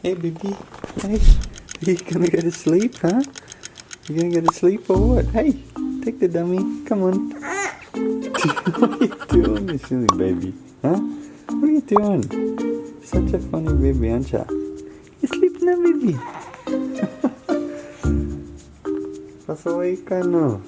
Hey, baby. Hey. You gonna go to sleep, huh? You gonna go to sleep or what? Hey, take the dummy. Come on. What are you doing, you silly baby? Huh? What are you doing? Such a funny baby, aren't you? You sleep na, baby. Pasaway ka, no?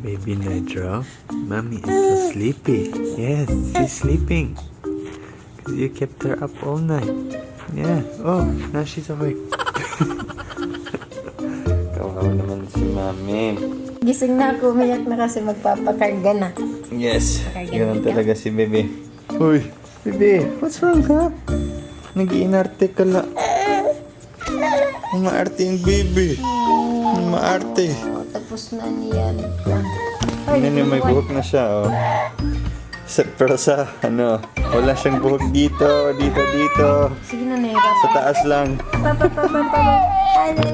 Baby Nitro, Mommy is so sleepy. Yes, she's sleeping. Because you kept her up all night. Yeah. Oh, now she's awake. Kawawa naman si Mommy. Gising na ako, umiyak na kasi magpapakarga na. Yes, ganun talaga si Bebe. Uy, Bebe, what's wrong, ha? Nag-iinarte ka la. Maarte yung Bebe. Maarte. Oh, tapos na niyan. Yan, may buhok na siya, oh. Pero sa, wala siyang buhok dito. Sige na, Nera. Sa taas lang.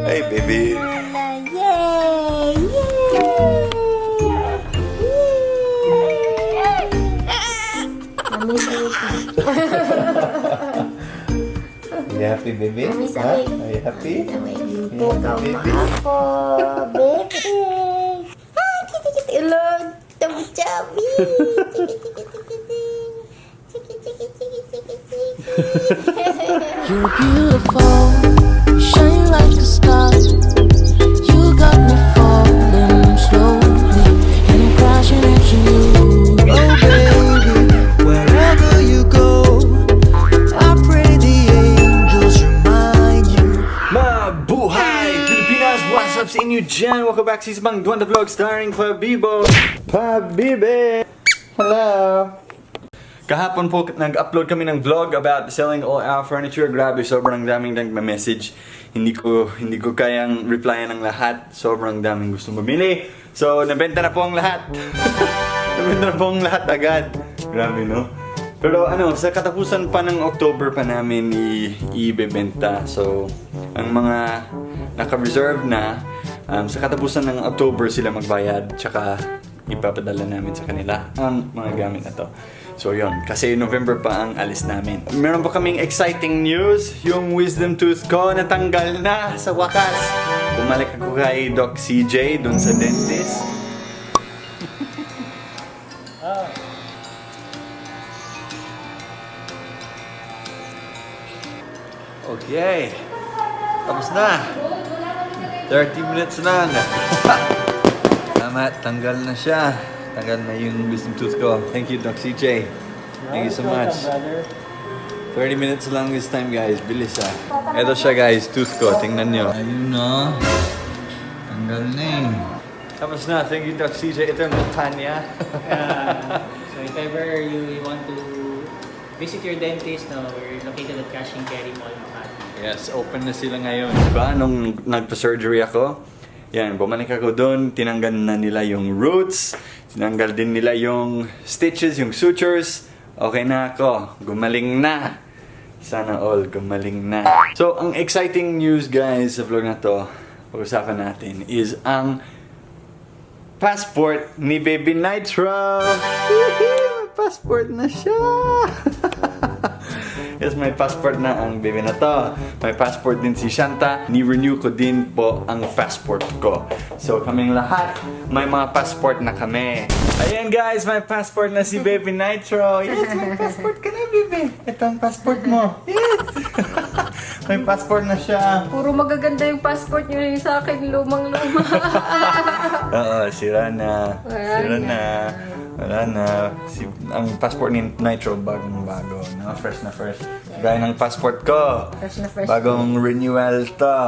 Hey, baby. Yay! Mami's awake. Are you happy, baby? Mami's Huh? awake. Are you happy? Pukaw na ako, baby. Ilog, tabi-tabi. You're beautiful, shine like a star. You got me falling slowly, and I'm crashing into you. Oh baby, wherever you go, I pray the angels remind you. Mabuhay! Pilipinas! What's up sa inyo dyan? Welcome back sa isang Dwaine the Vlog starring Pabibo. Bebe! Hello! Kahapon po nag-upload kami ng vlog about selling all our furniture. Grabe, sobrang daming nagma-message. Hindi ko kayang replyan ng lahat. Sobrang daming gusto mabili. So, nabenta na po ang lahat. Nabenta na po ang lahat agad. Grabe, no? Pero sa katapusan pa ng October pa namin ibebenta. So, ang mga naka-reserve na, sa katapusan ng October sila magbayad. Tsaka ipapadala namin sa kanila ang mga gamit na to. So yun, kasi November pa ang alis namin. Meron pa kaming exciting news. Yung wisdom tooth ko natanggal na sa wakas. Bumalik ako kay Doc CJ dun sa dentist. Okay. Tapos na. 30 minutes lang. Tama, tanggal na siya. Tanggal na yung wisdom tooth ko. Thank you, Doc CJ. Thank you so much. 30 minutes lang this time, guys. Bilis, ah. Ito siya, guys. Tooth ko. Tingnan nyo. Ayun na. Tanggal na eh. Tapos na. Thank you, Doc CJ. Ito yung Tanya. So if ever you want to visit your dentist, we're located at Cash and Carry Mall, Makati. Yes, open na sila ngayon. Diba? Nung nagpa-surgery ako, yan, bumalik ako doon. Tinanggal na nila yung roots. Tinanggal din nila yung stitches, yung sutures. Okay na ako. Gumaling na. Sana all gumaling na. So, ang exciting news, guys, sa vlog na to, pag-usapan natin, is ang passport ni Baby Nitro. May passport na siya. Yes, may passport na ang baby na to. May passport din si Shanta. Ni-renew ko din po ang passport ko. So, kaming lahat, may mga passport na kami. Ayan guys, may passport na si Baby Nitro. Yes, may passport ka na, baby. Ito ang passport mo. Yes! May passport na siya. Puro magaganda yung passport nyo yung sa akin, lumang-luma. Oo, sira na. Sira na. Wala na. Ang passport ni Nitro, bagong-bago. No? Fresh na fresh. Gaya ng passport ko. Fresh na fresh. Bagong renewal to.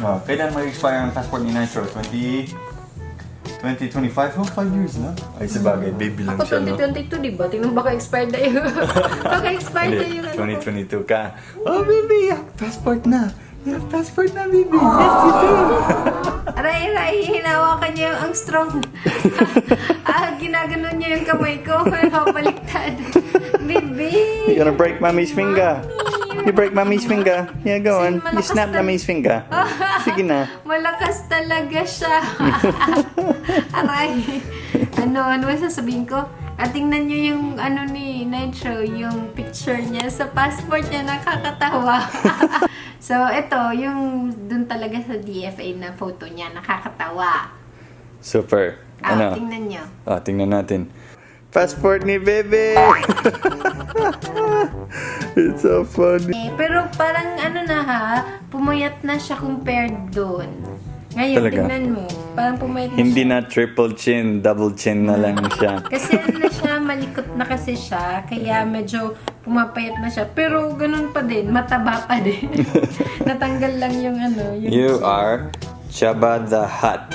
Oh, kailan mag-expire ang passport ni Nitro? 2025? Oh, 5 years na. Ay, sabagay, baby lang Ako siya, no? 2022, di ba? Tingnan baka expired na yun. Baka expired na Hindi, yung ano. 2022 ka. Oh, baby, you have passport na. You have passport na, baby. Yes, you do. Aray, hinawakan niya yung ang strong. Ginaganon niya yung kamay ko. Baliktad. Baby. You're gonna break mommy's finger. You break mommy's finger. Yeah, go on. You snap mommy's finger. Sige na. Malakas talaga siya. Aray. Ano sasabihin ko? At tingnan niyo yung ano ni Nitro, yung picture niya sa passport niya, nakakatawa. So, ito, yung dun talaga sa DFA na photo niya, nakakatawa. Super. Ano? Tingnan niyo. Tingnan natin. Passport ni Bebe! It's so funny. Pero parang ano na ha, pumayat na siya compared doon. Ngayon, Talaga? tingnan mo. Parang pumayat na Hindi siya. na triple chin, double chin na lang siya. Kasi ano na siya, malikot na kasi siya. Kaya medyo pumapayat na siya. Pero ganun pa din, mataba pa din. Natanggal lang yung ano. Yung You are Chaba the Hutt.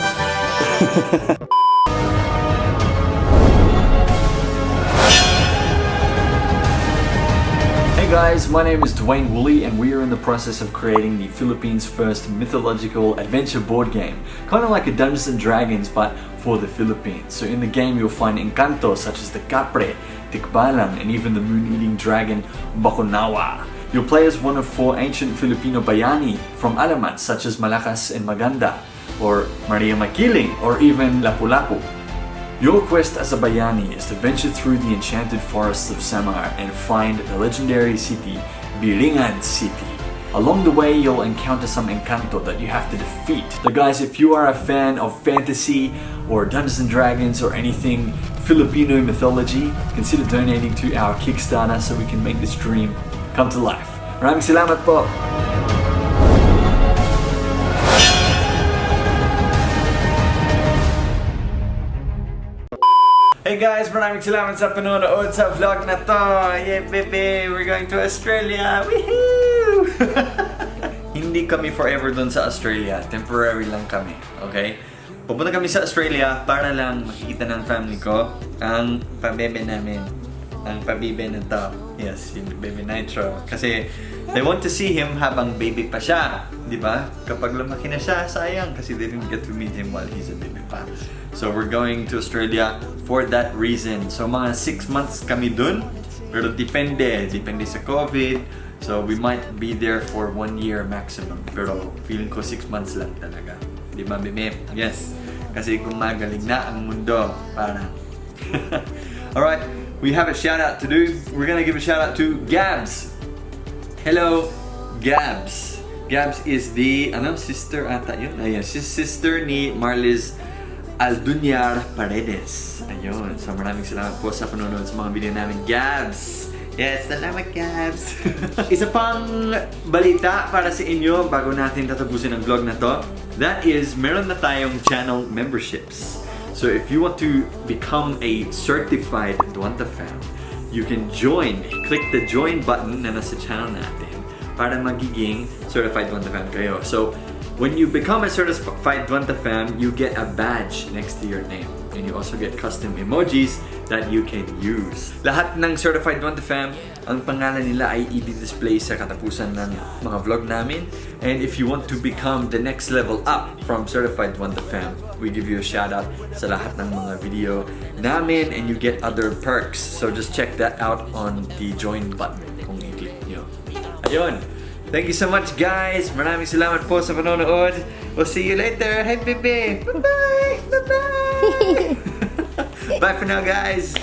Hey guys, my name is Dwaine Woolley and we are in the process of creating the Philippines' first mythological adventure board game. Kind of like a Dungeons and Dragons but for the Philippines. So in the game you'll find encantos such as the Capre, Tikbalang, and even the moon-eating dragon Bakunawa. You'll play as one of 4 ancient Filipino bayani from Alamat such as Malakas and Maganda, or Maria Makiling, or even Lapu-Lapu. Your quest as a bayani is to venture through the enchanted forests of Samar and find the legendary city, Biringan City. Along the way, you'll encounter some encanto that you have to defeat. So guys, if you are a fan of fantasy or Dungeons and Dragons or anything Filipino mythology, consider donating to our Kickstarter so we can make this dream come to life. Maraming salamat po! Hey guys, maraming salamat sa panonood sa vlog na to. Yeah, baby, we're going to Australia. Woohoo! Hindi kami forever dun sa Australia. Temporary lang kami, okay? Pupunta kami sa Australia para lang makikita ng family ko ang pabebe namin. Ang pabibe na to. Yes, yung baby Nitro. Kasi they want to see him habang baby pa siya. Di ba? Kapag lumaki na siya, sayang. Kasi they didn't get to meet him while he's a baby pa. So we're going to Australia for that reason. So mga 6 months kami dun. Pero depende sa COVID. So we might be there for 1 year maximum. Pero feeling ko 6 months lang talaga. Di ba, Bebe? Yes. Kasi kung magaling na ang mundo, parang. Alright, we have a shout out to do. We're gonna give a shout out to Gabs. Hello, Gabs. Gabs is the, sister ata yun? Ayun, she's sister ni Marliz Aldunyar Paredes. Ayun. So maraming salamat po sa panonood sa mga video namin. Gabs! Yes, salamat Gabs! Isa pang balita para sa inyo bago natin tatapusin ang vlog na to. That is, meron na tayong channel memberships. So if you want to become a certified Dwanta fan, you can join. Click the join button na nasa channel natin para magiging certified Dwanta fan kayo. So when you become a certified Dwanta fan, you get a badge next to your name. And you also get custom emojis that you can use. Lahat ng certified Dwanta fan, ang pangalan nila ay i-display sa katapusan ng mga vlog namin. And if you want to become the next level up from certified Dwanta fan, we give you a shout out sa lahat ng mga video namin and you get other perks. So just check that out on the join button kung i-click nyo. Ayun! Thank you so much guys! Maraming salamat po sa panonood. We'll see you later. Hey Bebe! Bye-bye! Bye-bye! Bye for now guys!